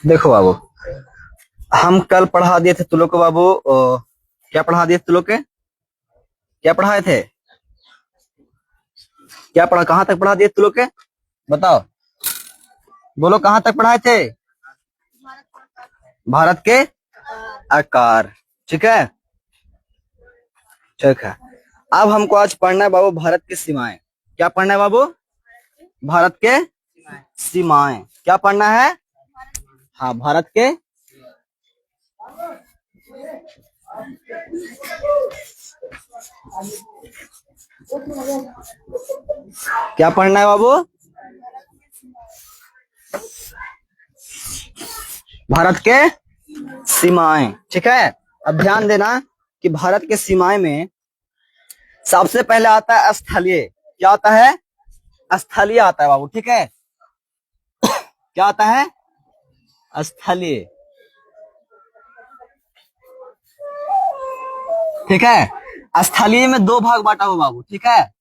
देखो बाबू, हम कल पढ़ा दिए थे तुम लोग को बाबू। क्या पढ़ा दिए तुम लोग के? क्या पढ़ाए थे? क्या पढ़ा, कहाँ तक पढ़ा दिए तुम लोग के? बताओ, बोलो कहाँ तक पढ़ाए थे? भारत के आकार। ठीक है, ठीक है। अब हमको आज पढ़ना है बाबू भारत की सीमाएं। क्या पढ़ना है बाबू? भारत के सीमाएं। क्या पढ़ना है? हाँ, भारत के। क्या पढ़ना है बाबू? भारत के सीमाएं। ठीक है, अब ध्यान देना कि भारत के सीमाएं में सबसे पहले आता है स्थलीय। क्या आता है? स्थलीय आता है बाबू। ठीक है, क्या आता है? स्थलीय। ठीक है, स्थलीय में दो भाग बांटा हुआ बाबू। ठीक है,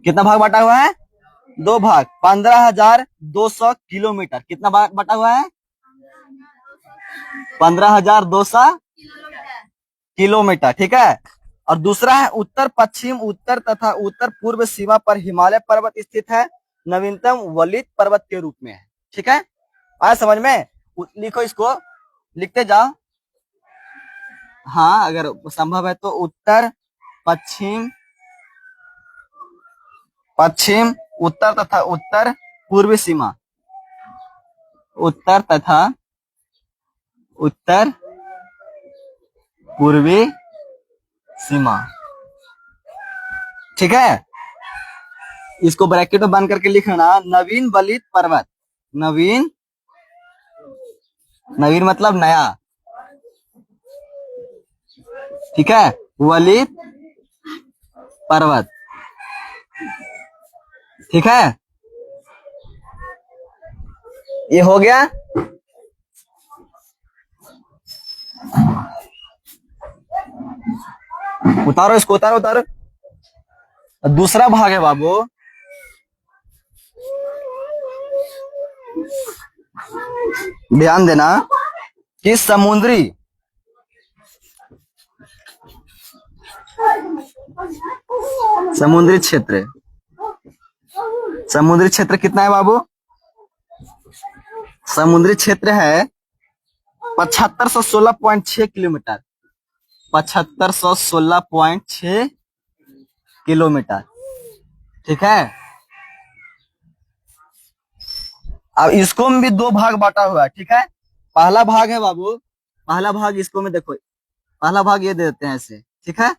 कितना भाग बांटा हुआ है? दो भाग। 15,200 किलोमीटर। कितना भाग बांटा हुआ है? 15,200 किलोमीटर। ठीक है, और दूसरा है उत्तर पश्चिम, उत्तर तथा उत्तर पूर्व सीमा पर हिमालय पर्वत स्थित है। नवीनतम वलित पर्वत के रूप में है। ठीक है, आया समझ में? लिखो इसको, लिखते जाओ। हाँ, अगर संभव है तो उत्तर पश्चिम, पश्चिम, उत्तर तथा उत्तर पूर्वी सीमा। उत्तर तथा उत्तर पूर्वी सीमा। ठीक है, इसको ब्रैकेट में बंद करके लिखना, नवीन वलित पर्वत। नवीन, नवीन मतलब नया। ठीक है, वलित पर्वत। ठीक है, ये हो गया। उतारो इसको, उतारो उतारो। दूसरा भाग है बाबू, ध्यान देना कि समुद्री, समुद्री क्षेत्र। समुद्री क्षेत्र कितना है बाबू? समुद्री क्षेत्र है 7516.6 किलोमीटर। 7516.6 किलोमीटर। ठीक है, अब इसको में भी दो भाग बांटा हुआ है। ठीक है, पहला भाग है बाबू, पहला भाग इसको में देखो, पहला भाग ये देते हैं ऐसे। ठीक है,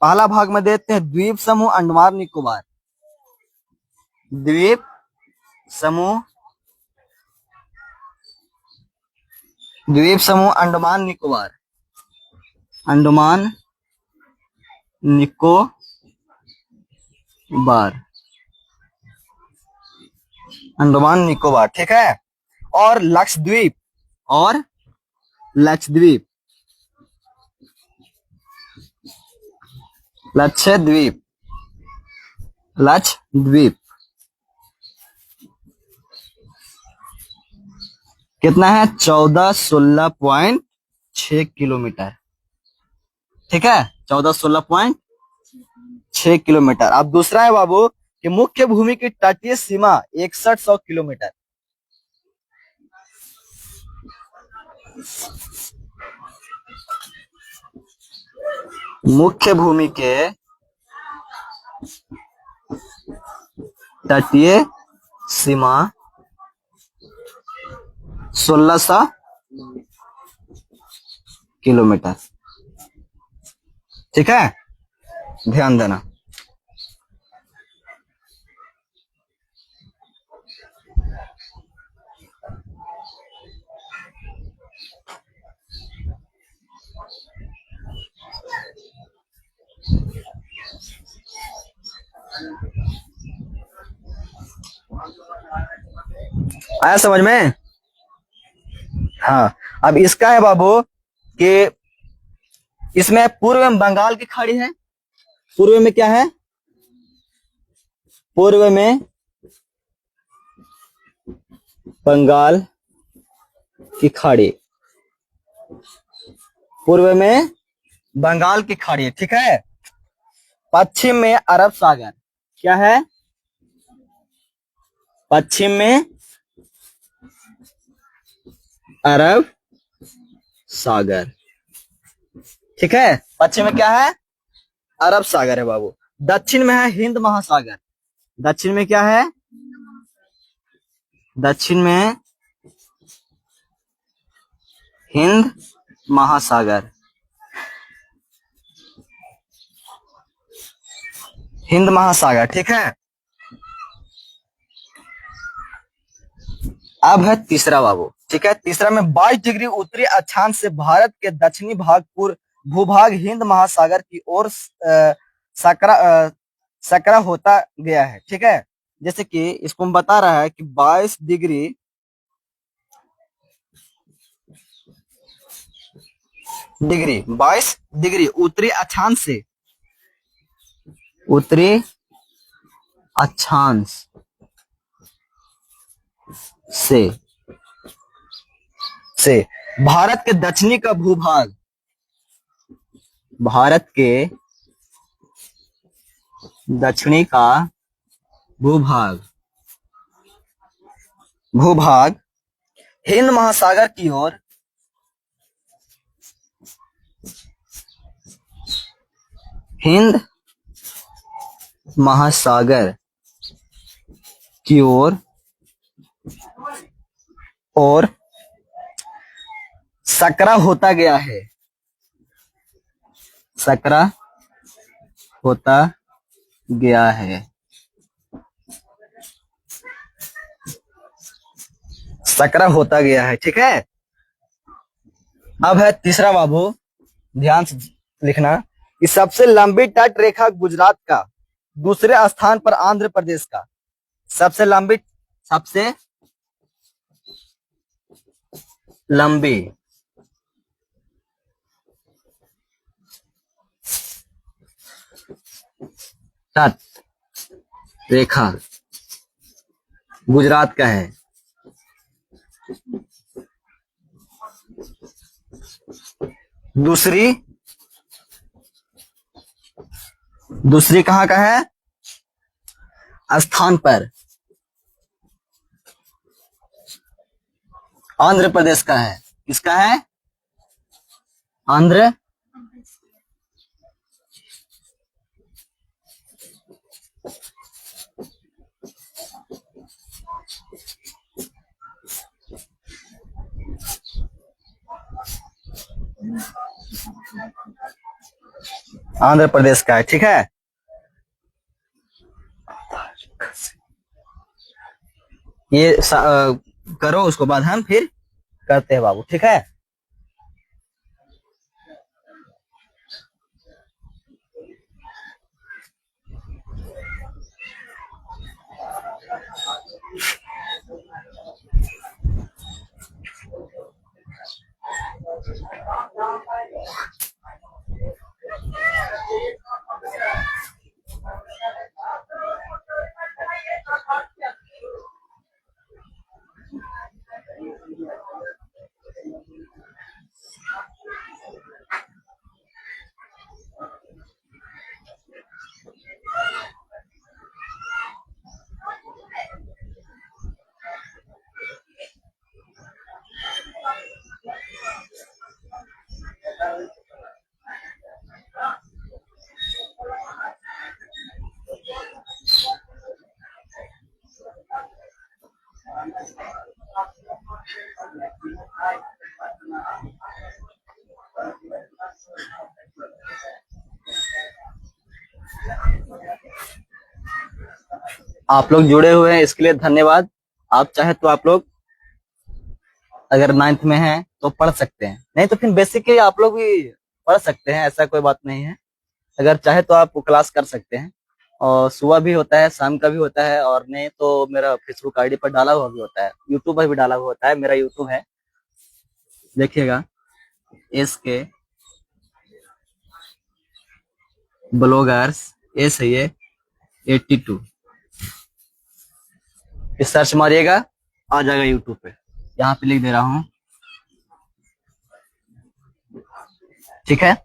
पहला भाग में देते हैं द्वीप समूह अंडमान निकोबार। द्वीप समूह, द्वीप समूह अंडमान निकोबार। अंडमान निकोबार, अंडमान निकोबार। ठीक है, और लक्षद्वीप, और लक्षद्वीप, लक्षद्वीप, लक्षद्वीप। कितना है? 1416.6 किलोमीटर। ठीक है, 1416.6 किलोमीटर। अब दूसरा है बाबू कि मुख्य भूमि की तटीय सीमा 6100 किलोमीटर। मुख्य भूमि के तटीय सीमा 1600 किलोमीटर। ठीक है, ध्यान देना। आया समझ में? हाँ, अब इसका है बाबू कि इसमें पूर्व में बंगाल की खाड़ी है। पूर्व में क्या है? पूर्व में बंगाल की खाड़ी, पूर्व में बंगाल की खाड़ी, ठीक है। पश्चिम में अरब सागर, क्या है, पश्चिम में अरब सागर, ठीक है। पश्चिम में क्या है, अरब सागर है बाबू। दक्षिण में है हिंद महासागर, दक्षिण में क्या है, दक्षिण में हिंद महासागर, हिंद महासागर, ठीक है। अब है तीसरा बाबू, ठीक है। तीसरा में 22 डिग्री उत्तरी अक्षांश से भारत के दक्षिणी भाग भूभाग हिंद महासागर की ओर सकरा होता गया है, ठीक है। जैसे कि इसको हम बता रहा है कि 22 डिग्री उत्तरी अक्षांश से, उत्तरी अक्षांश से भारत के दक्षिणी का भूभाग, भारत के दक्षिणी का भूभाग हिंद महासागर की ओर, हिंद महासागर की ओर और सकरा होता गया है, सकरा होता गया है, सकरा होता गया है, ठीक है। अब है तीसरा बाबू, ध्यान से लिखना कि सबसे लंबी तट रेखा गुजरात का, दूसरे स्थान पर आंध्र प्रदेश का। सबसे लंबी तट रेखा गुजरात का है, दूसरी कहां का है, स्थान पर आंध्र प्रदेश का है। किसका है, आंध्र आंध्र प्रदेश का है, ठीक है। ये करो, उसको बाद हम फिर करते हैं बाबू, ठीक है। आप लोग जुड़े हुए हैं इसके लिए धन्यवाद। आप चाहे तो आप लोग अगर 9th में हैं तो पढ़ सकते हैं, नहीं तो फिर बेसिक ही आप लोग भी पढ़ सकते हैं, ऐसा कोई बात नहीं है। अगर चाहे तो आप क्लास कर सकते हैं, और सुबह भी होता है, शाम का भी होता है, और नहीं तो मेरा फेसबुक आईडी पर डाला हुआ भी होता है, यूट्यूब पर भी डाला हुआ होता है। मेरा यूट्यूब है, देखिएगा, SK ब्लॉगर्स, सही है 82, सर्च मारिएगा आ जाएगा यूट्यूब पे। यहाँ पे लिख दे रहा हूँ ठीक है,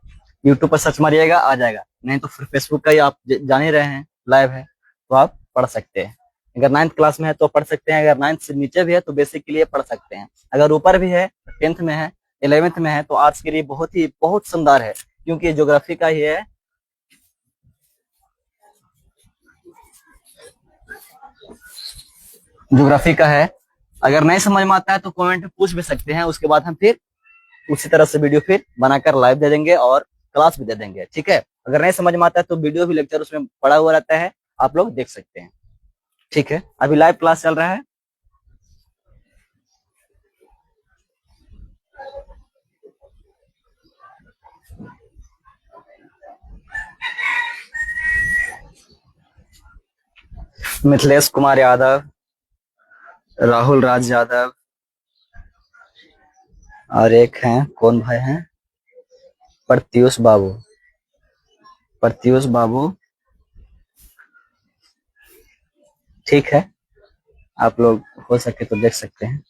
यूट्यूब पर सर्च मारिएगा आ जाएगा, नहीं तो फिर फेसबुक का ही आप जान ही रहे हैं, लाइव है तो आप पढ़ सकते हैं। अगर 9th क्लास में है तो पढ़ सकते हैं, अगर 9th से नीचे भी है तो बेसिक के लिए पढ़ सकते हैं, अगर ऊपर भी है 10th में है 11th में है तो आर्ट्स के लिए बहुत शानदार है, क्योंकि ज्योग्राफी का ही है। ज्योग्राफी का है, अगर नहीं समझ में आता है तो कमेंट में पूछ भी सकते हैं, उसके बाद हम फिर उसी तरह से वीडियो फिर बनाकर लाइव दे देंगे और क्लास भी दे देंगे। ठीक है, अगर नहीं समझ में आता है तो वीडियो भी लेक्चर उसमें पड़ा हुआ रहता है, आप लोग देख सकते हैं। ठीक है, अभी लाइव क्लास चल रहा है। मिथिलेश कुमार यादव, राहुल राज यादव, और एक हैं, कौन भाई हैं, प्रत्युष बाबू, प्रत्युष बाबू। ठीक है, आप लोग हो सके तो देख सकते हैं।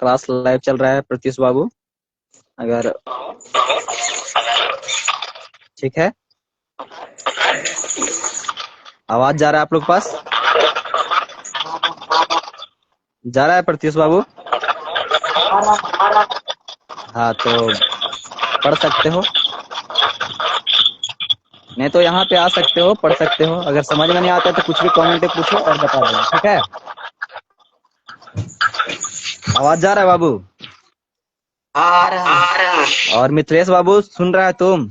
क्लास लाइव चल रहा है प्रत्युष बाबू, अगर ठीक है, आवाज जा रहा है आप लोग पास, जा रहा है प्रत्युष बाबू? हाँ तो पढ़ सकते हो, नहीं तो यहाँ पे आ सकते हो, पढ़ सकते हो, अगर समझ में नहीं आता तो कुछ भी कमेंट में पूछो और बता देना। ठीक है, आवाज जा रहा है बाबू? आ रहा। और मिथिलेश बाबू सुन रहा है तुम?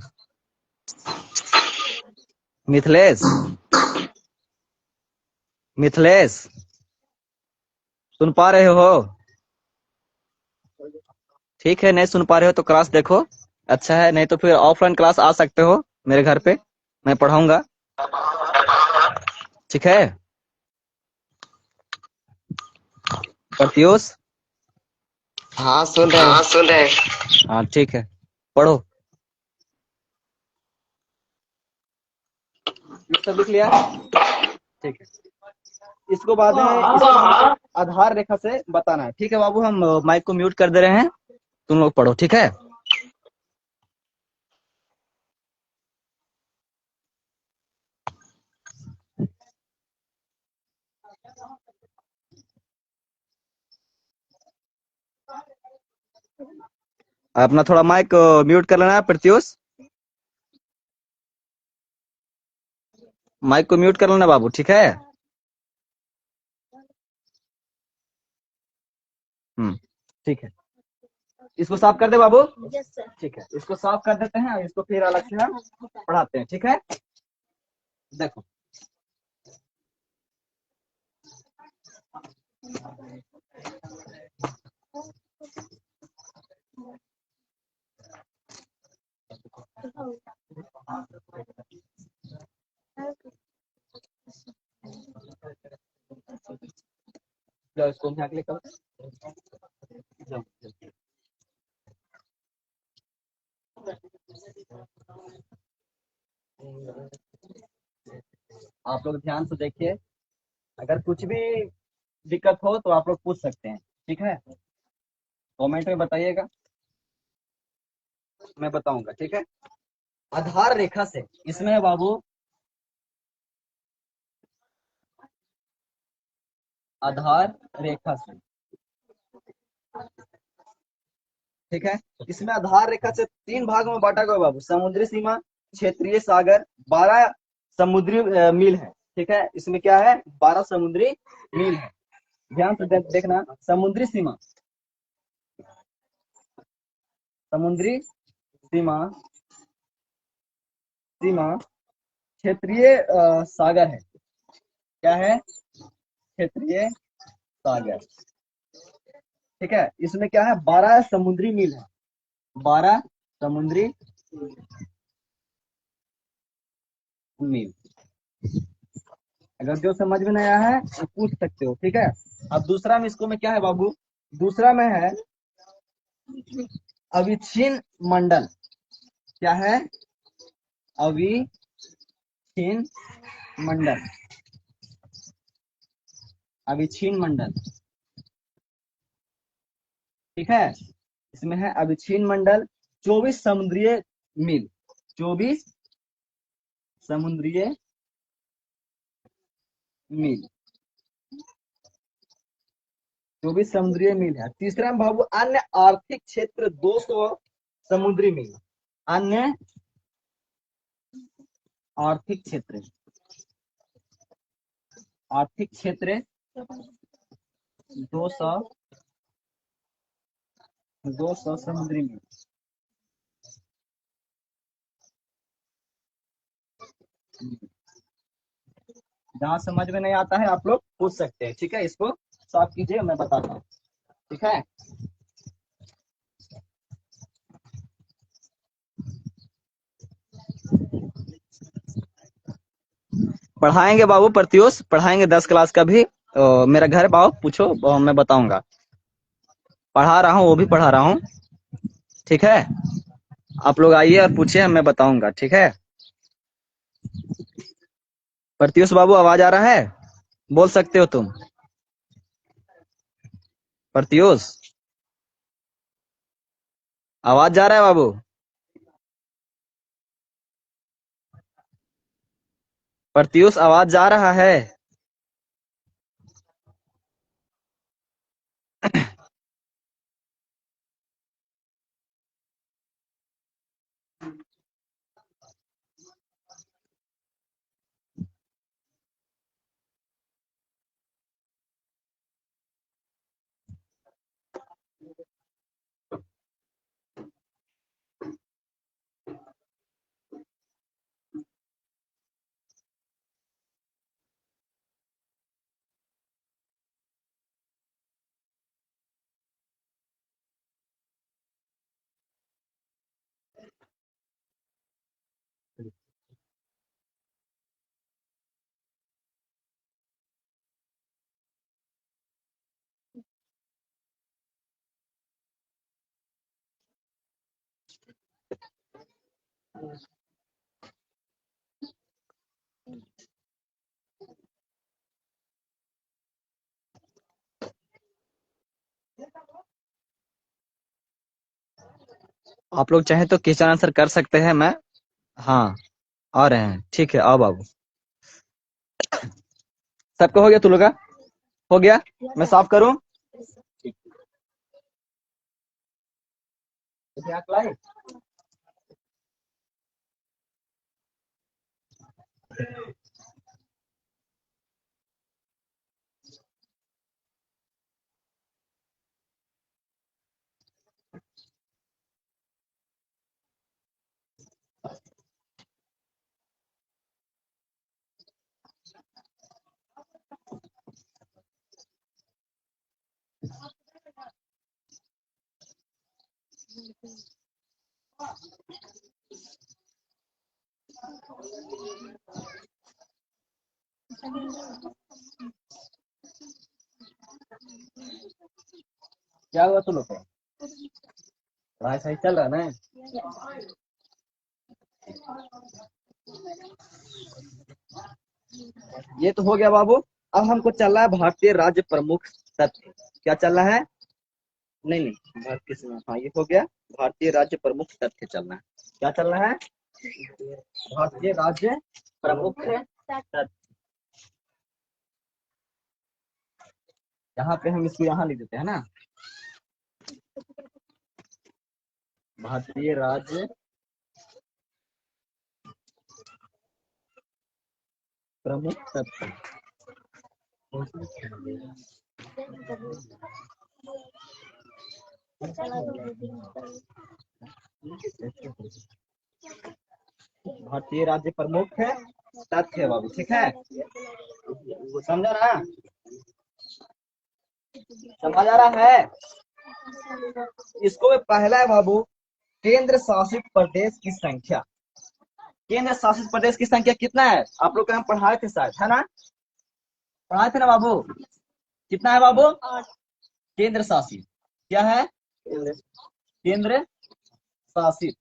मिथिलेश, मिथिलेश सुन पा रहे हो? ठीक है, नहीं सुन पा रहे हो तो क्लास देखो, अच्छा है, नहीं तो फिर ऑफलाइन क्लास आ सकते हो मेरे घर पे, मैं पढ़ाऊंगा। ठीक है प्रत्युष? हाँ सुन रहे। हाँ ठीक है, पढ़ो। ये सब लिख लिया? ठीक है, इसको बाद में इसको आधार रेखा से बताना है। ठीक है बाबू, हम माइक को म्यूट कर दे रहे हैं, तुम लोग पढ़ो। ठीक है, अपना थोड़ा माइक म्यूट कर लेना है प्रत्युष, माइक को म्यूट कर लेना बाबू। ठीक है, ठीक है, इसको साफ कर दे बाबू। ठीक है, इसको साफ कर देते हैं, इसको फिर अलग से हम पढ़ाते हैं। ठीक है, देखो जाओ, इसको यहाँ क्लिक करो, जाओ। आप लोग ध्यान से देखिए, अगर कुछ भी दिक्कत हो तो आप लोग पूछ सकते हैं। ठीक है, कमेंट में बताइएगा, मैं बताऊंगा। ठीक है, आधार रेखा से, इसमें है बाबू आधार रेखा से। ठीक है, इसमें आधार रेखा से 3 भागों में बांटा गया बाबू, समुद्री सीमा, क्षेत्रीय सागर, 12 समुद्री मील है। ठीक है, इसमें क्या है, 12 समुद्री मील है। ध्यान से देखना, समुद्री सीमा, समुद्री सीमा, सीमा, क्षेत्रीय सागर है, क्या है, क्षेत्रीय सागर। ठीक है, इसमें क्या है, 12 समुद्री मील है, 12 समुद्री मील। अगर जो समझ में नहीं आया है तो पूछ सकते हो। ठीक है, अब दूसरा में, इसको में क्या है बाबू, दूसरा में है अविच्छिन्न मंडल, क्या है? अविच्छिन्न मंडल। अविच्छिन्न मंडल, ठीक है। इसमें है अविच्छिन्न मंडल 24 समुद्रीय मील। 24 समुद्रीय मील, 24 समुद्रीय मील है। तीसरा में बाबू अन्य आर्थिक क्षेत्र 200 समुद्री मील। अन्य आर्थिक क्षेत्र, आर्थिक क्षेत्र 200 समुद्री मील। जहां समझ में नहीं आता है आप लोग पूछ सकते हैं, ठीक है। इसको सॉल्व कीजिए, मैं बताता हूँ, ठीक है। पढ़ाएंगे बाबू प्रत्युष, पढ़ाएंगे 10 क्लास का भी। मेरा घर बाबू पूछो, मैं बताऊंगा। पढ़ा रहा हूँ, वो भी पढ़ा रहा हूँ, ठीक है। आप लोग आइए और पूछिए, मैं बताऊंगा, ठीक है। प्रत्युष बाबू आवाज आ रहा है? बोल सकते हो तुम? प्रत्युष आवाज जा रहा है बाबू? प्रत्युष आवाज जा रहा है? आप लोग चाहे तो क्वेश्चन आंसर कर सकते हैं। मैं, हाँ, आ रहे हैं, ठीक है। आओ बाबू, सबका हो गया? तुम लोग का हो गया? मैं साफ करूं? क्या हुआ तुम लोग को? पढ़ाई सही चल रहा है ना? ये तो हो गया बाबू। अब हमको चल रहा है भारतीय राज्य प्रमुख तथ्य। क्या चल रहा है? नहीं नहीं, भारतीय हाँ, ये हो गया। भारतीय राज्य प्रमुख तथ्य चलना है। क्या चल रहा है? भारतीय राज्य प्रमुख तथ्य। यहाँ पे हम इसको यहाँ लिख देते हैं ना, भारतीय राज्य प्रमुख तथ्य। भारतीय राज्य प्रमुख है तथ्य बाबू, ठीक है। समझा ना? समझ आ रहा है? इसको पहला है बाबू, केंद्र शासित प्रदेश की संख्या। केंद्र शासित प्रदेश की संख्या कितना है? आप लोग हम पढ़ाए थे शायद, है ना? पढ़ाए थे ना बाबू? कितना है बाबू? केंद्र शासित क्या है? केंद्र शासित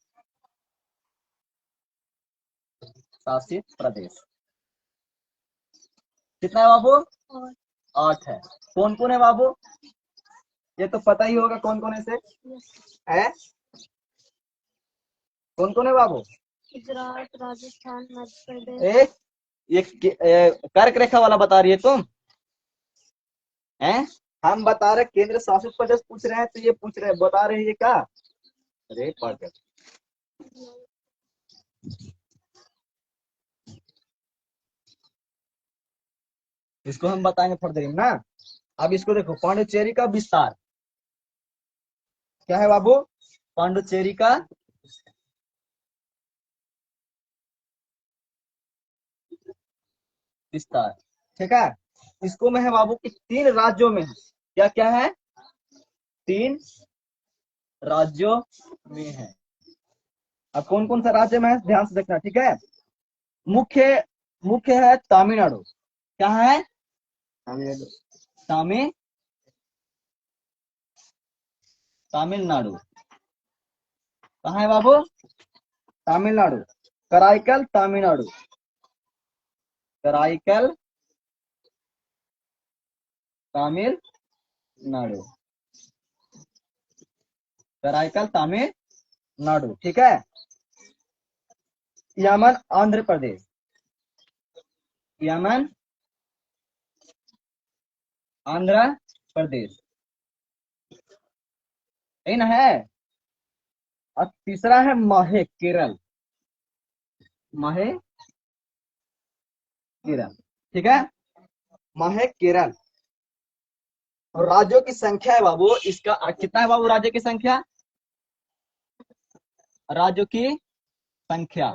शासित प्रदेश। कितना है बाबू? 8 है। कौन कौन है बाबू? ये तो पता ही होगा कौन कौन है से है। कौन कौन है बाबू? गुजरात, राजस्थान, मध्य प्रदेश। कर्क रेखा वाला बता रही है तुम हैं? हम बता रहे केंद्र शासित प्रदेश पूछ रहे हैं, तो ये पूछ रहे बता रहे हैं ये क्या? अरे पागल। इसको हम बताएंगे थोड़ी देर में ना। अब इसको देखो, पांडिचेरी का विस्तार क्या है बाबू? पांडिचेरी का विस्तार, ठीक है। इसको में है बाबू कि 3 राज्यों में है। क्या क्या है? 3 राज्यों में है। अब कौन कौन सा राज्य में है ध्यान से देखना, ठीक है। मुख्य मुख्य है तमिलनाडु। क्या है? तमिलनाडु। कहाँ है बाबू? तमिलनाडु। कराईकल तमिलनाडु। कराईकल तमिलनाडु। कराईकल तमिलनाडु, ठीक है। यमन आंध्र प्रदेश। यमन आंध्र प्रदेश, यही ना है। और तीसरा है माहे केरल। माहे केरल, ठीक है। माहे केरल। और राज्यों की संख्या है बाबू इसका कितना है बाबू? राज्य की संख्या, राज्यों की संख्या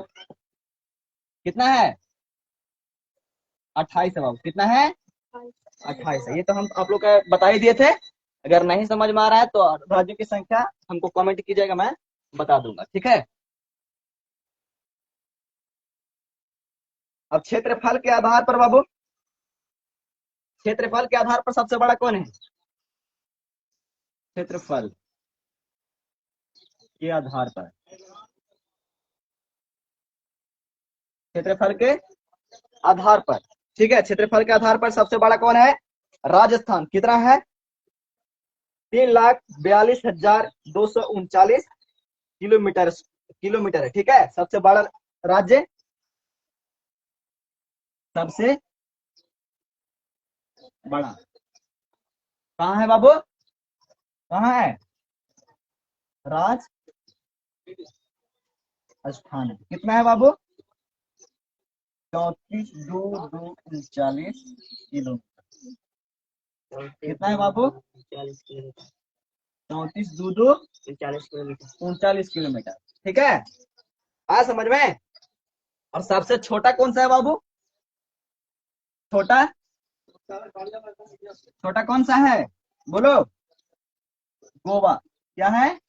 कितना है? 28 है बाबू। कितना है? 28 है। ये तो हम आप लोग का बता ही दिए थे। अगर नहीं समझ में आ रहा है तो राज्यों की संख्या हमको कमेंट कीजिएगा, मैं बता दूंगा, ठीक है। अब क्षेत्रफल के आधार पर बाबू, क्षेत्रफल के आधार पर सबसे बड़ा कौन है? क्षेत्रफल के आधार पर, क्षेत्रफल के आधार पर, ठीक है। क्षेत्रफल के आधार पर सबसे बड़ा कौन है? राजस्थान। कितना है? 3,42,239 किलोमीटर है, ठीक है। सबसे बड़ा राज्य, सबसे बड़ा कहाँ है बाबू? कहाँ है? राजस्थान। कितना है बाबू? 34,239 किलोमीटर। कितना है बाबू? 34,239 किलोमीटर, ठीक है। आया समझ में? और सबसे छोटा कौन सा है बाबू? छोटा छोटा कौन सा है बोलो? गोवा। क्या है?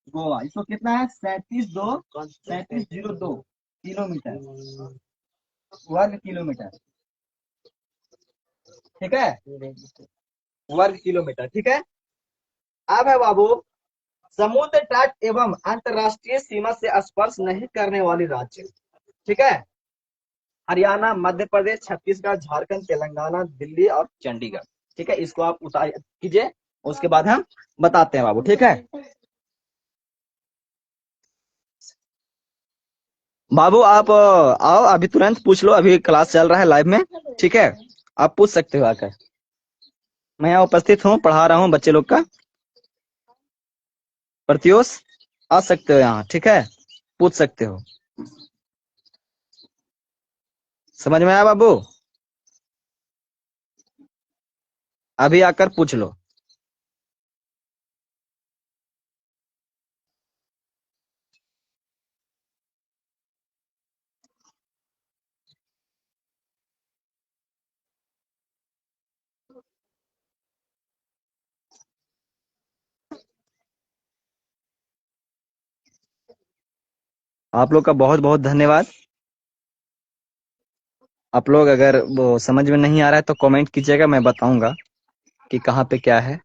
गोवा। इसको कितना है? 37,02 किलोमीटर, वर्ग किलोमीटर, ठीक है। वर्ग किलोमीटर, ठीक है। अब है बाबू समुद्र तट एवं अंतरराष्ट्रीय सीमा से स्पर्श नहीं करने वाली राज्य, ठीक है। हरियाणा, मध्य प्रदेश, छत्तीसगढ़, झारखंड, तेलंगाना, दिल्ली और चंडीगढ़, ठीक है। इसको आप उतार कीजिए, उसके बाद हम बताते हैं बाबू, ठीक है। बाबू आप आओ, अभी तुरंत पूछ लो, अभी क्लास चल रहा है लाइव में, ठीक है। आप पूछ सकते हो आकर, मैं यहाँ उपस्थित हूँ, पढ़ा रहा हूँ बच्चे लोग का। प्रत्युष आ सकते हो यहाँ, ठीक है, पूछ सकते हो। समझ में आया बाबू? अभी आकर पूछ लो। आप लोग का बहुत बहुत धन्यवाद। आप लोग अगर वो समझ में नहीं आ रहा है तो कमेंट कीजिएगा, मैं बताऊंगा कि कहाँ पे क्या है,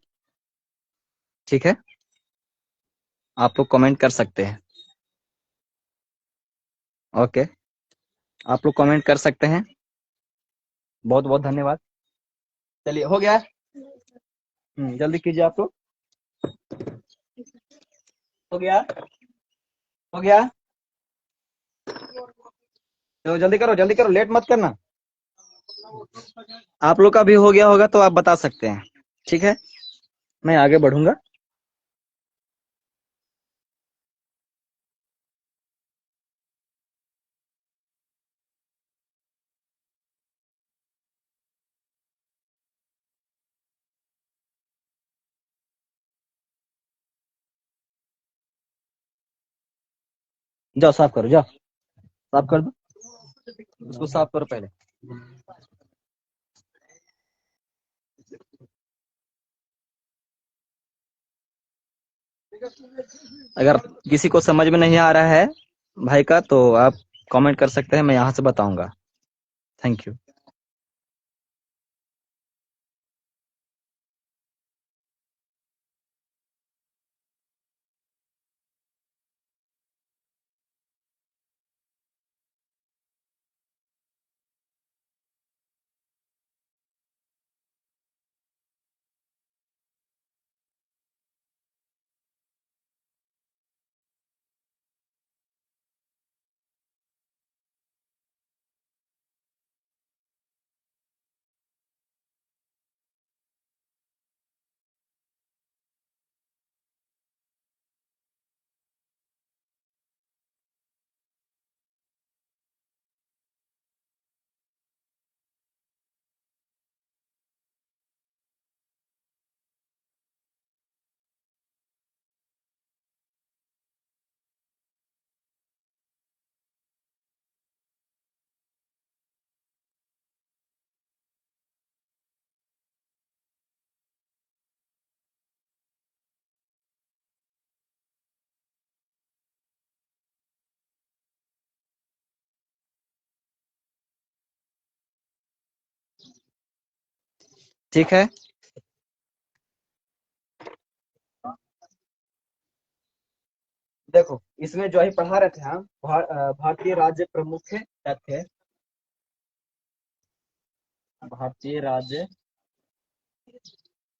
ठीक है। आप लोग कमेंट कर सकते हैं, ओके। आप लोग कमेंट कर सकते हैं। बहुत बहुत धन्यवाद। चलिए हो गया। जल्दी कीजिए आप लोग। हो गया, हो गया। चलो जल्दी करो, लेट मत करना। आप लोग का भी हो गया होगा तो आप बता सकते हैं। ठीक है, मैं आगे बढ़ूंगा। जाओ साफ करो, जाओ साफ कर दो, उसको साफ करो पहले। अगर किसी को समझ में नहीं आ रहा है भाई का, तो आप कमेंट कर सकते हैं, मैं यहाँ से बताऊंगा। Thank you. ठीक है, देखो इसमें जो ही पढ़ा रहे थे हम, भारतीय राज्य प्रमुख तथ्य, भारतीय राज्य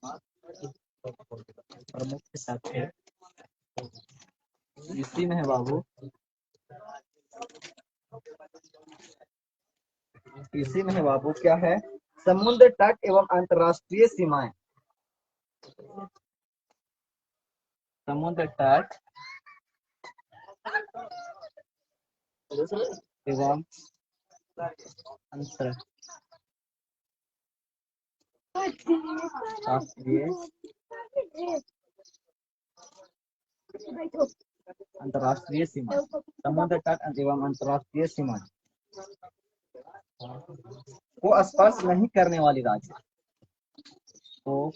प्रमुख तथ्य, इसी में है बाबू, इसी में है बाबू। क्या है? समुद्र तट एवं अंतर्राष्ट्रीय सीमाएं। समुद्र तट एवं अंतर्राष्ट्रीय अंतर्राष्ट्रीय सीमा, समुद्र तट एवं अंतर्राष्ट्रीय सीमा को स्पर्श नहीं करने वाली राज्य को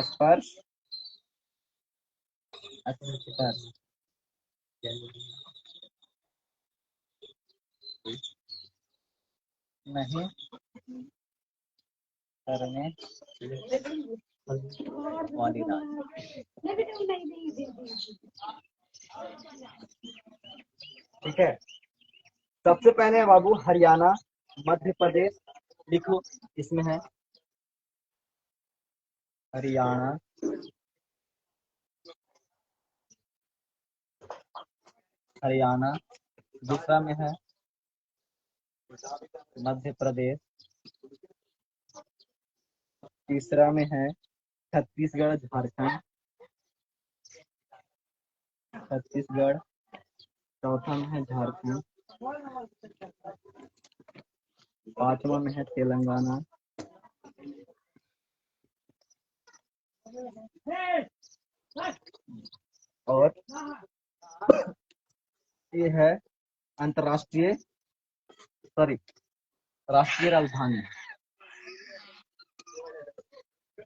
स्पर्श नहीं करने वाली राज्य। ठीक है, सबसे पहले है बाबू हरियाणा, मध्य प्रदेश। लिखो, इसमें है हरियाणा, हरियाणा। दूसरा में है मध्य प्रदेश। तीसरा में है छत्तीसगढ़, झारखंड, छत्तीसगढ़। चौथा में है झारखंड। पांचवा में है तेलंगाना। और ये है अंतर्राष्ट्रीय, सॉरी, राष्ट्रीय राजधानी,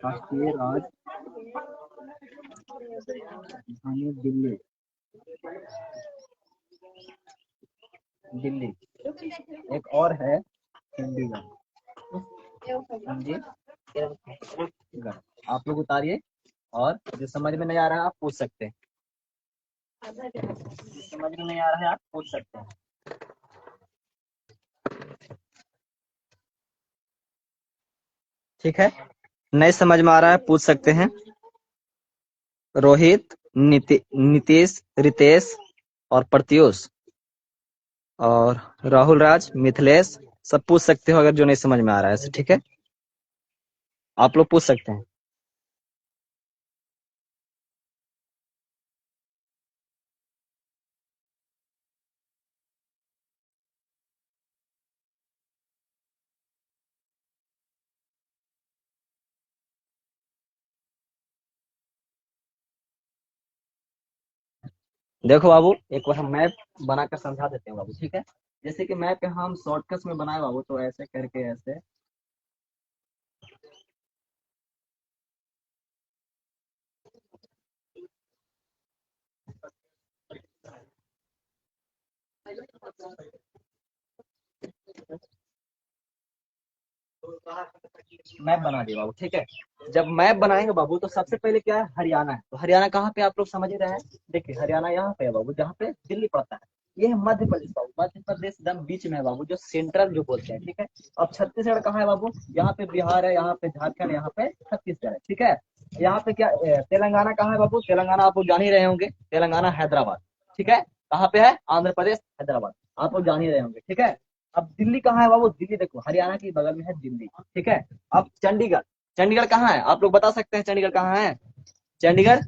राष्ट्रीय राजधानी दिल्ली, दिल्ली। एक और है चंडीगढ़, चंडीगढ़। आप लोग उतारिए, और जो समझ में नहीं आ रहा है आप पूछ सकते हैं। समझ में नहीं आ रहा है आप पूछ सकते हैं। ठीक है, नहीं समझ में आ रहा है पूछ सकते हैं। रोहित, नीतीश, रितेश और प्रत्यूष और राहुल राज, मिथिलेश सब पूछ सकते हो अगर जो नहीं समझ में आ रहा है। ठीक है, आप लोग पूछ सकते हैं। देखो बाबू, एक बार हम मैप बनाकर समझा देते हैं बाबू। ठीक है, जैसे कि मैप यहाँ हम शॉर्टकट में बनाए बाबू, तो ऐसे करके ऐसे मैप बना दिया बाबू। ठीक है, जब मैप बनाएंगे बाबू तो सबसे पहले क्या है, हरियाणा है। तो हरियाणा कहाँ पे आप लोग समझ ही रहे हैं। देखिए हरियाणा यहाँ पे है बाबू, जहाँ पे दिल्ली पड़ता है। ये है मध्य प्रदेश बाबू, मध्य प्रदेश एकदम बीच में है बाबू, जो सेंट्रल जो बोलते हैं। ठीक है, अब छत्तीसगढ़ कहाँ है बाबू, यहाँ पे बिहार है, यहाँ पे झारखंड, यहाँ पे छत्तीसगढ़ है। ठीक है, यहाँ पे क्या तेलंगाना कहाँ है बाबू, तेलंगाना आप लोग जान ही रहे होंगे, तेलंगाना हैदराबाद। ठीक है, कहाँ पे है, आंध्र प्रदेश हैदराबाद, आप लोग जान ही रहे होंगे। ठीक है, अब दिल्ली कहाँ है बाबू, दिल्ली देखो हरियाणा के बगल में है दिल्ली। ठीक है, अब चंडीगढ़, चंडीगढ़ कहाँ है आप लोग बता सकते हैं, चंडीगढ़ कहाँ है। चंडीगढ़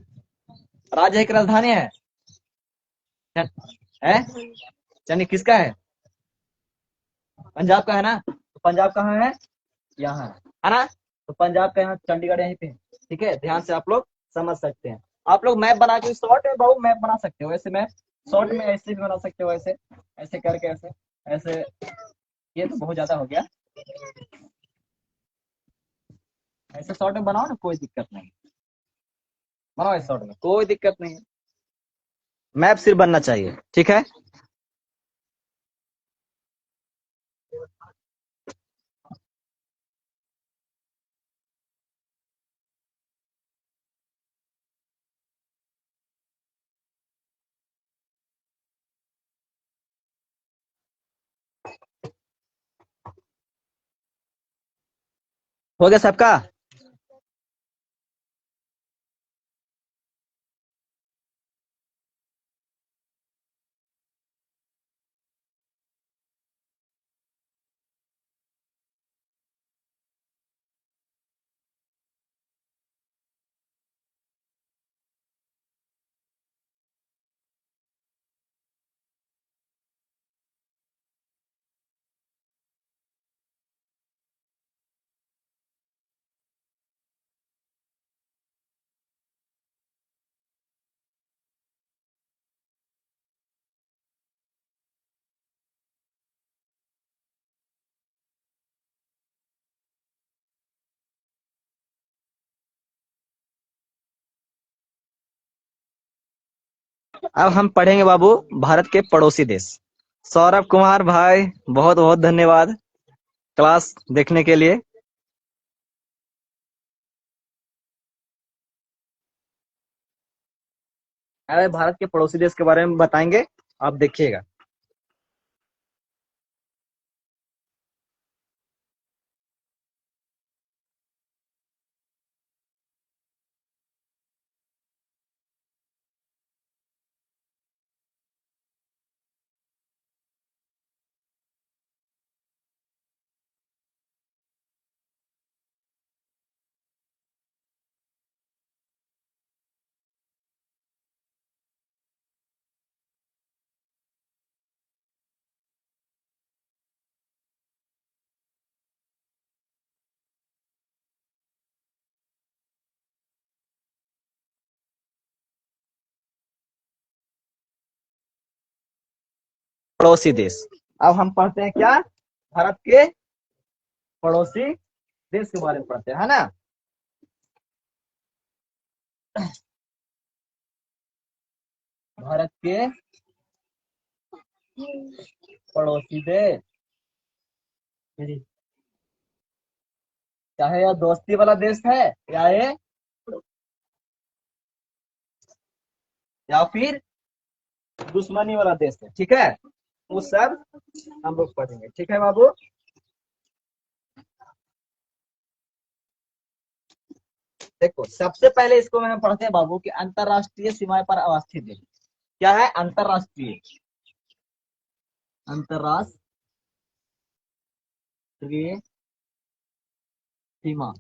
राज्य है कि राजधानी है, है? चंडीगढ़ किसका है, पंजाब का है ना। तो पंजाब कहाँ है, यहाँ है ना। तो पंजाब का यहाँ चंडीगढ़ यहीं पे है। ठीक है, ध्यान से आप लोग समझ सकते हैं। आप लोग मैप बना के शॉर्ट में बाबू मैप बना सकते हो, ऐसे मैप शॉर्ट में ऐसे भी बना सकते हो, ऐसे ऐसे करके ऐसे ऐसे। ये तो बहुत ज्यादा हो गया, ऐसे शॉर्ट में बनाओ ना, कोई दिक्कत नहीं, बनाओ इस शॉर्ट में, कोई दिक्कत नहीं है। मैप सिर्फ बनना चाहिए। ठीक है, हो गया सबका। अब हम पढ़ेंगे बाबू भारत के पड़ोसी देश। सौरभ कुमार भाई, बहुत बहुत धन्यवाद क्लास देखने के लिए। अरे भारत के पड़ोसी देश के बारे में बताएंगे, आप देखिएगा। पड़ोसी देश, अब हम पढ़ते हैं क्या, भारत के पड़ोसी देश के बारे में पढ़ते हैं, है ना। भारत के पड़ोसी देश, चाहे यह दोस्ती वाला देश है या ये या फिर दुश्मनी वाला देश है, ठीक है, वो सब हम लोग पढ़ेंगे, ठीक है बाबू। देखो सबसे पहले इसको हम पढ़ते हैं बाबू कि अंतरराष्ट्रीय सीमा पर अवस्थित देश क्या है। अंतरराष्ट्रीय, अंतरराष्ट्रीय सीमा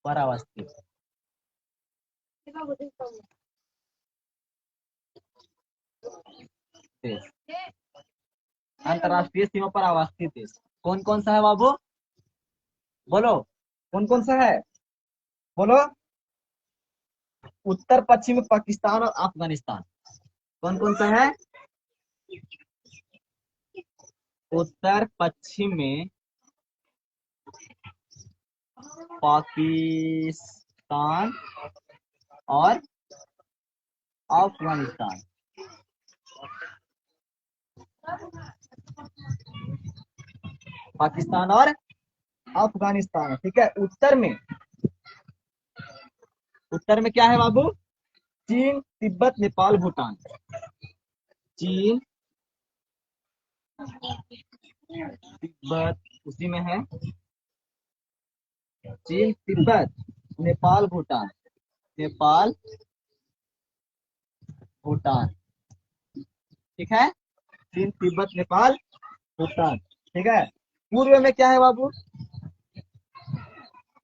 पर अवस्थित देश, अंतरराष्ट्रीय सीमा पर अवस्थित देश कौन कौन सा है बाबू, बोलो कौन कौन सा है, बोलो। उत्तर पश्चिम में पाकिस्तान और अफगानिस्तान, कौन कौन सा है। उत्तर पश्चिम में पाकिस्तान और अफगानिस्तान, पाकिस्तान और अफगानिस्तान, ठीक है। उत्तर में क्या है बाबू, चीन तिब्बत नेपाल भूटान, चीन तिब्बत उसी में है, चीन तिब्बत नेपाल भूटान, नेपाल भूटान, ठीक है, चीन तिब्बत नेपाल भूटान, ठीक है। पूर्व में क्या है बाबू,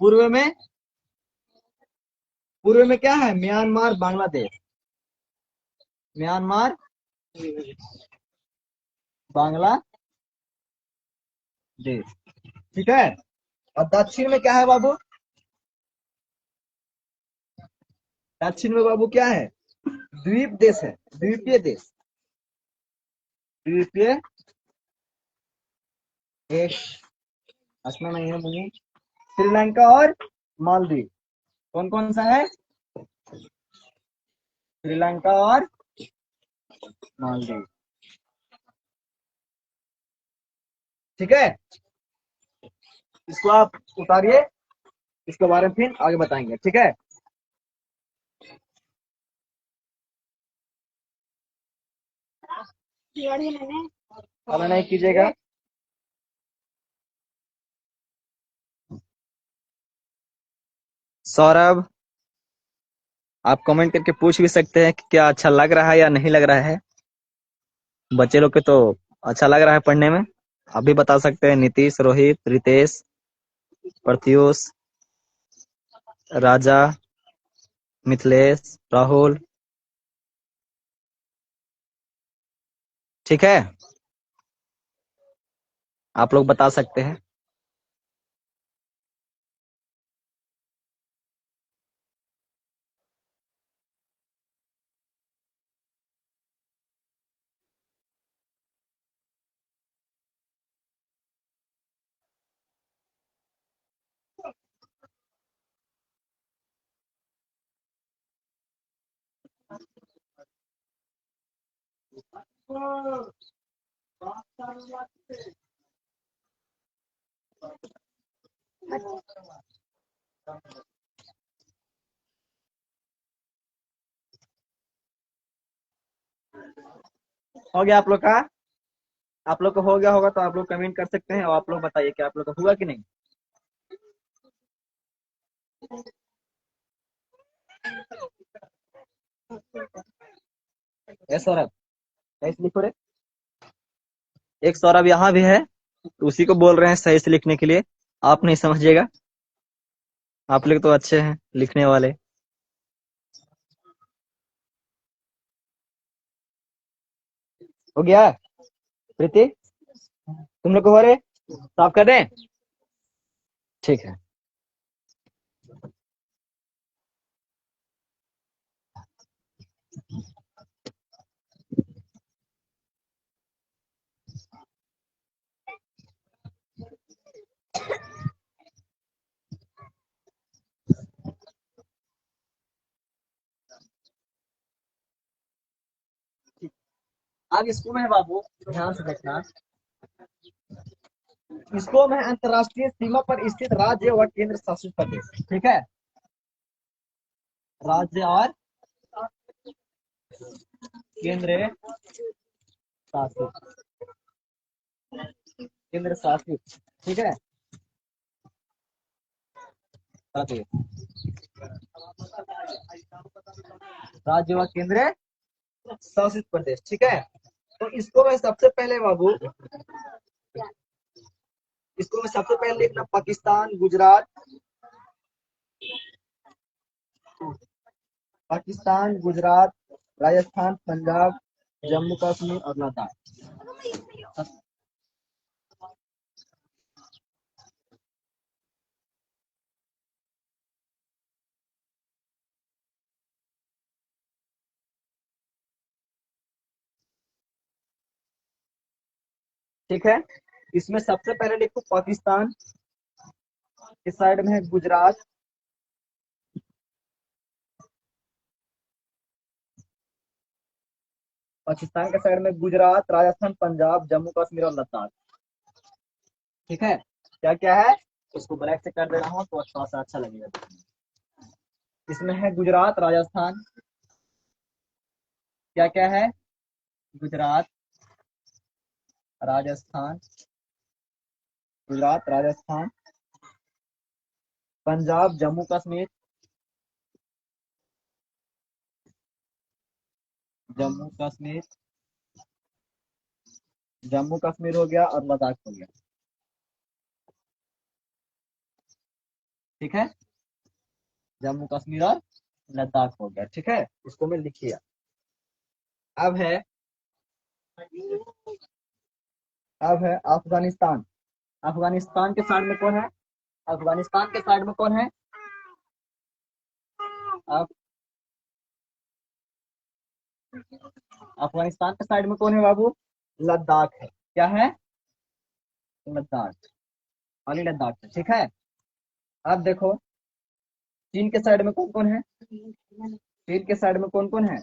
पूर्व में क्या है, म्यांमार बांग्लादेश, म्यांमार बांग्लादेश, ठीक है। और दक्षिण में क्या है बाबू, दक्षिण में बाबू क्या है, द्वीप देश है, द्वीपीय देश, द्वीपीय देश असम नहीं है मुझे, श्रीलंका और मालदीव, कौन कौन सा है, श्रीलंका और मालदीव, ठीक है। इसको आप उतारिए, इसके बारे में फिर आगे बताएंगे, ठीक है। अब नहीं कीजिएगा। सौरभ, आप कमेंट करके पूछ भी सकते हैं कि क्या अच्छा लग रहा है या नहीं लग रहा है। बच्चे लोग के तो अच्छा लग रहा है पढ़ने में, आप भी बता सकते हैं। नीतीश, रोहित, रितेश, प्रत्युष, राजा, मिथिलेश, राहुल, ठीक है, आप लोग बता सकते हैं। हो गया आप लोग का, आप लोग को हो गया होगा तो आप लोग कमेंट कर सकते हैं और आप लोग बताइए कि आप लोग का हुआ कि नहीं। सौरभ ऐसे लिखो रे, एक सौरभ यहाँ भी है, तो उसी को बोल रहे हैं सही से लिखने के लिए, आप नहीं समझिएगा, आप लोग तो अच्छे हैं लिखने वाले। हो गया प्रीति, तुम लोग को हो रहे, साफ कर दें, ठीक है। अब इसको में है बाबू, ध्यान से देखना, इसको में अंतरराष्ट्रीय सीमा पर स्थित राज्य व केंद्र शासित प्रदेश, ठीक है, राज्य और केंद्र शासित, केंद्र शासित, ठीक है। राज्य, राज्य व केंद्र शासित प्रदेश, ठीक है। तो इसको मैं सबसे पहले बाबू, इसको मैं सबसे पहले लिखना पाकिस्तान, गुजरात, पाकिस्तान, गुजरात, राजस्थान, पंजाब, जम्मू कश्मीर और लद्दाख। ठीक है, इसमें सबसे पहले लिखो पाकिस्तान, इस साइड में है गुजरात, पाकिस्तान के साइड में गुजरात, राजस्थान, पंजाब, जम्मू कश्मीर और लद्दाख, ठीक है। क्या क्या है, इसको ब्लैक से कर दे रहा हूँ तो थोड़ा सा अच्छा लगेगा। इसमें है गुजरात, राजस्थान, क्या क्या है, गुजरात, राजस्थान, गुजरात, राजस्थान, पंजाब, जम्मू कश्मीर, जम्मू कश्मीर, जम्मू कश्मीर हो गया और लद्दाख हो गया, ठीक है। जम्मू कश्मीर और लद्दाख हो गया, ठीक है। इसको मैं लिख लिया। अब है, अब है अफगानिस्तान। अफगानिस्तान के साइड में कौन है, अफगानिस्तान के साइड में कौन है, अब अफगानिस्तान के साइड में कौन है बाबू, लद्दाख है। क्या है, लद्दाख, खाली लद्दाख है, ठीक है। अब देखो चीन के साइड में कौन कौन है, चीन के साइड में कौन कौन है,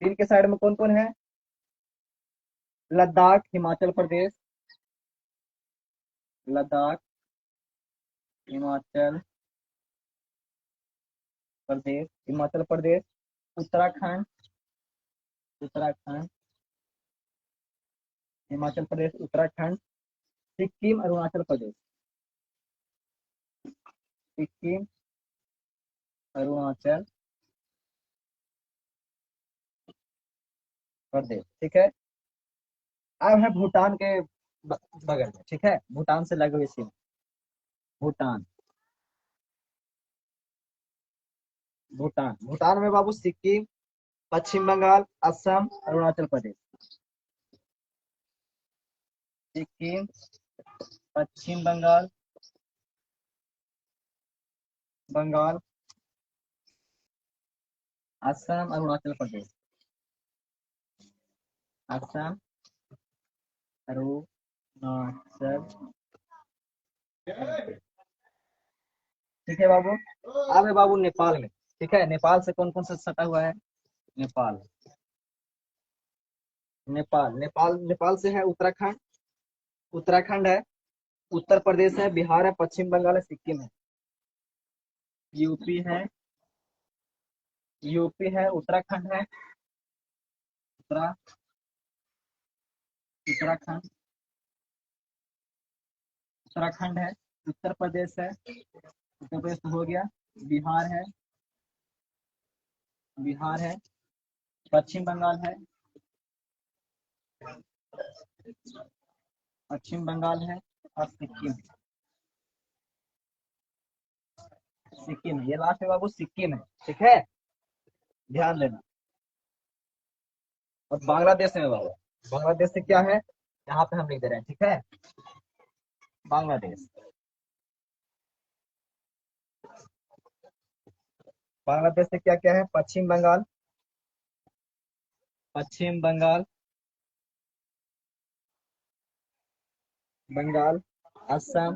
चीन के साइड में कौन कौन है, लद्दाख, हिमाचल प्रदेश, लद्दाख, हिमाचल प्रदेश, हिमाचल प्रदेश, उत्तराखंड, उत्तराखंड, हिमाचल प्रदेश, उत्तराखंड, सिक्किम, अरुणाचल प्रदेश, सिक्किम, अरुणाचल प्रदेश, ठीक है। अब है भूटान के बगल में, ठीक है, भूटान से लगे हुए सीमा, भूटान, भूटान, भूटान में बाबू सिक्किम, पश्चिम बंगाल, असम, अरुणाचल प्रदेश, सिक्किम, पश्चिम बंगाल, बंगाल, असम, अरुणाचल प्रदेश, असम, अरुणाचल, ठीक है बाबू। अब है बाबू नेपाल में, ठीक है। नेपाल से कौन कौन सा सटा हुआ है, नेपाल, नेपाल, नेपाल, नेपाल से है उत्तराखंड, उत्तराखंड है, उत्तर प्रदेश है, बिहार है, पश्चिम बंगाल है, सिक्किम है, यूपी है, यूपी है, उत्तराखंड है, उत्तराखंड, उत्तराखंड है, उत्तर प्रदेश है, उत्तर प्रदेश तो हो गया, बिहार है, बिहार है, पश्चिम बंगाल है, पश्चिम बंगाल है और सिक्किम, सिक्किम, ये लास्ट में बाबू सिक्किम है, ठीक है, ध्यान देना। और बांग्लादेश में बाबू, बांग्लादेश से क्या है, यहाँ पे हम लिख दे रहे हैं, ठीक है। बांग्लादेश, बांग्लादेश से क्या क्या है, पश्चिम बंगाल, पश्चिम बंगाल, बंगाल, असम,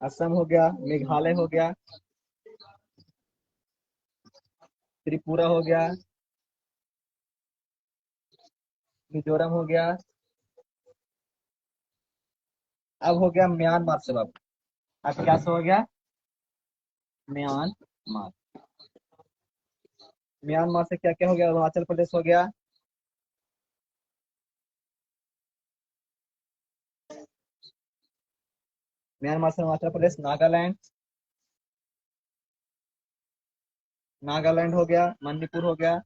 असम हो गया, मेघालय हो गया, त्रिपुरा हो गया, मिजोरम हो गया, अब हो गया म्यांमार से बाबू, अब क्या से हो गया, म्यांमार, म्यांमार से क्या क्या हो गया? अरुणाचल प्रदेश हो गया, म्यांमार से अरुणाचल प्रदेश, नागालैंड, नागालैंड हो गया, मणिपुर हो गया,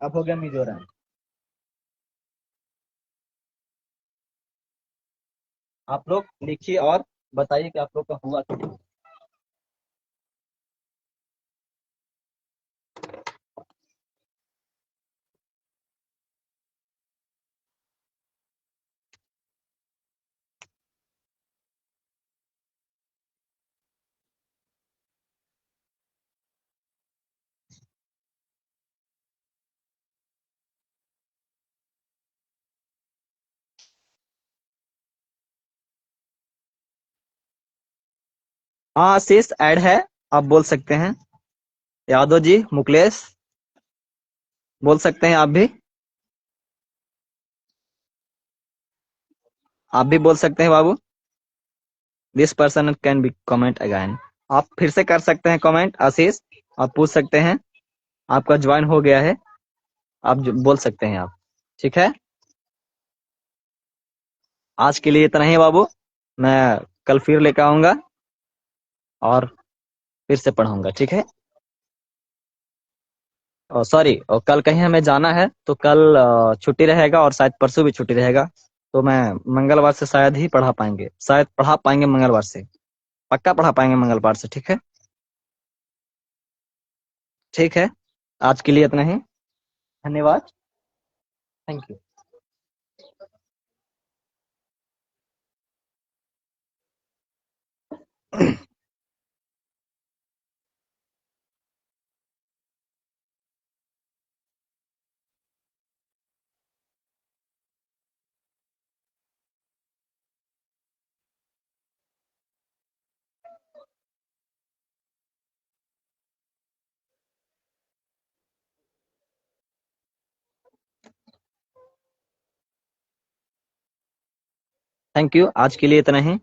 अब हो गया मिजोरम। आप लोग लिखिए और बताइए कि आप लोग का हुआ कि नहीं। हाँ आशीष ऐड है, आप बोल सकते हैं। यादव जी, मुकलेश, बोल सकते हैं आप भी, आप भी बोल सकते हैं बाबू। This person can be comment again. आप फिर से कर सकते हैं कमेंट आशीष, आप पूछ सकते हैं, आपका ज्वाइन हो गया है, आप बोल सकते हैं आप, ठीक है। आज के लिए इतना ही बाबू, मैं कल फिर लेकर आऊंगा और फिर से पढ़ाऊंगा, ठीक है। सॉरी, और कल कहीं हमें जाना है तो कल छुट्टी रहेगा और शायद परसों भी छुट्टी रहेगा, तो मैं मंगलवार से शायद ही पढ़ा पाएंगे, शायद पढ़ा पाएंगे मंगलवार से, पक्का पढ़ा पाएंगे मंगलवार से, ठीक है। ठीक है, आज के लिए इतना ही, धन्यवाद, थैंक यू। थैंक यू, आज के लिए इतना ही।